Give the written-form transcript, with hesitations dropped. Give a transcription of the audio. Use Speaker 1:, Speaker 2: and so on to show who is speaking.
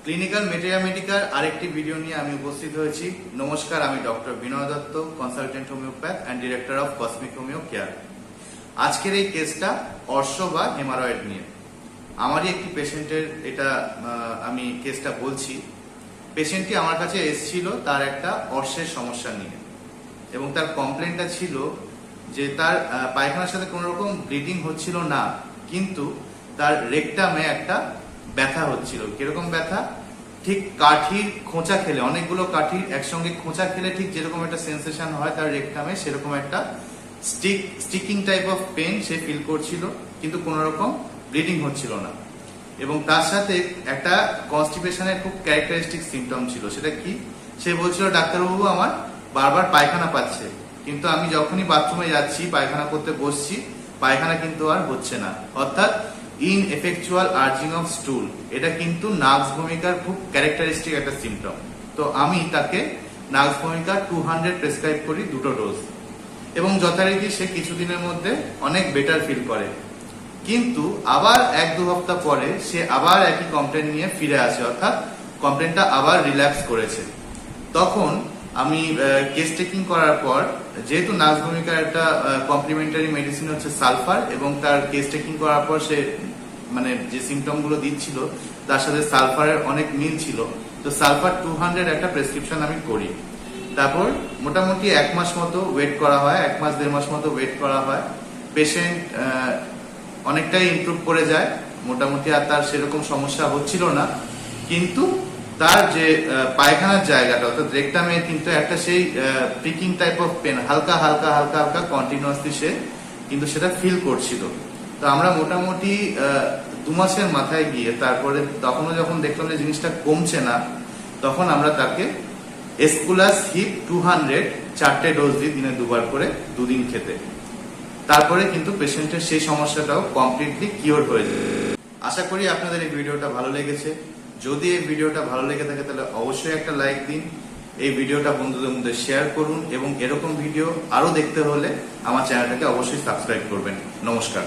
Speaker 1: Clinical মেটেরিয়ামেডিকার আরেকটি video নিয়ে আমি উপস্থিত হয়েছি। নমস্কার, আমি doctor Binoy Dutta, consultant homeopath and director of cosmic homeo care. আজকের এই কেসটা অর্শ বা হেমারয়েড নিয়ে। আমারই একটি পেশেন্টের এটা আমি কেসটা বলছি। পেশেন্টটি আমার কাছে এসেছিল তার একটা অর্শের সমস্যা নিয়ে, এবং তার কমপ্লেনটা ছিল যে তার পায়খানার সাথে কোনো রকম ব্লিডিং হচ্ছিল না, কিন্তু তার রেকটামে একটা ব্যথা হচ্ছিল। কিরকম ব্যথা? ঠিক কাঠির খোঁচা খেলে, অনেকগুলো কাঠির একসঙ্গে খোঁচা খেলে ঠিক যেরকম একটা সেন্সেশন হয় তার রেকটামে, সেরকম একটা স্টিকিং টাইপ অফ পেন সে ফিল করছিল, কিন্তু কোনো রকম ব্লিডিং হচ্ছিল না। এবং তার সাথে একটা কনস্টিপেশনের খুব ক্যারেক্টারিস্টিক সিমটম ছিল। সেটা কি? সে বলছিল, ডাক্তারবাবু আমার বারবার পায়খানা পাচ্ছে, কিন্তু আমি যখনই বাথরুমে যাচ্ছি পায়খানা করতে বসছি, পায়খানা কিন্তু আর হচ্ছে না। অর্থাৎ ইনএফেকচুয়াল আর্জিং অফ স্টুল, এটা কিন্তু নাক্স ভূমিকার খুব ক্যারেক্টারিস্টিক একটা সিমটম। তো আমি তাকে নাক্স ভূমিকা 200 প্রেসক্রাইব করি, 2টো ডোজ, এবং যথারীতি সে কিছুদিনের মধ্যে অনেক বেটার ফিল করে। কিন্তু আবার 1-2 সপ্তাহ পরে সে আবার একই কমপ্লেন নিয়ে ফিরে আসে, অর্থাৎ কমপ্লেনটা আবার রিল্যাপস করেছে। তখন আমি কেস টেকিং করার পর, যেহেতু নাক্স ভূমিকার একটা কমপ্লিমেন্টারি মেডিসিন হচ্ছে সালফার, এবং তার কেস টেকিং করার পর সে মানে যে সিমটম গুলো দিচ্ছিল তার সাথে সালফারের অনেক মিল ছিল, তো সালফার 200 একটা প্রেসক্রিপশন আমি করি। তারপর মোটামুটি 1 মাস মতো ওয়েট করা হয়, 1 মাস 1.5 মাস মতো ওয়েট করা হয়। পেশেন্ট অনেকটাই ইমপ্রুভ করে যায়, মোটামুটি আর তার সেরকম সমস্যা হচ্ছিল না। কিন্তু তার যে পায়খানার জায়গাটা, অর্থাৎ রেকটামে কিন্তু একটা সেই প্রিকিং টাইপ অফ পেন হালকা হালকা হালকা হালকা কন্টিনিউয়াসলি সে কিন্তু সেটা ফিল করছিল। তো আমরা মোটামুটি 2 মাসের মাথায় গিয়ে তারপরে তখনও যখন দেখলাম যে জিনিসটা কমছে না, তখন আমরা তাকে এসকুলাস হিপ 200 4টে ডোজ দিই, দিনে 2বার করে, 2 দিন খেতে। তারপরে কিন্তু পেশেন্টের সেই সমস্যাটাও কমপ্লিটলি কিওর হয়ে যায়। আশা করি আপনাদের এই ভিডিওটা ভালো লেগেছে। যদি এই ভিডিওটা ভালো লেগে থাকে তাহলে অবশ্যই একটা লাইক দিন, এই ভিডিওটা বন্ধুদের মধ্যে শেয়ার করুন, এবং এরকম ভিডিও আরো দেখতে হলে আমার চ্যানেলটাকে অবশ্যই সাবস্ক্রাইব করবেন। নমস্কার।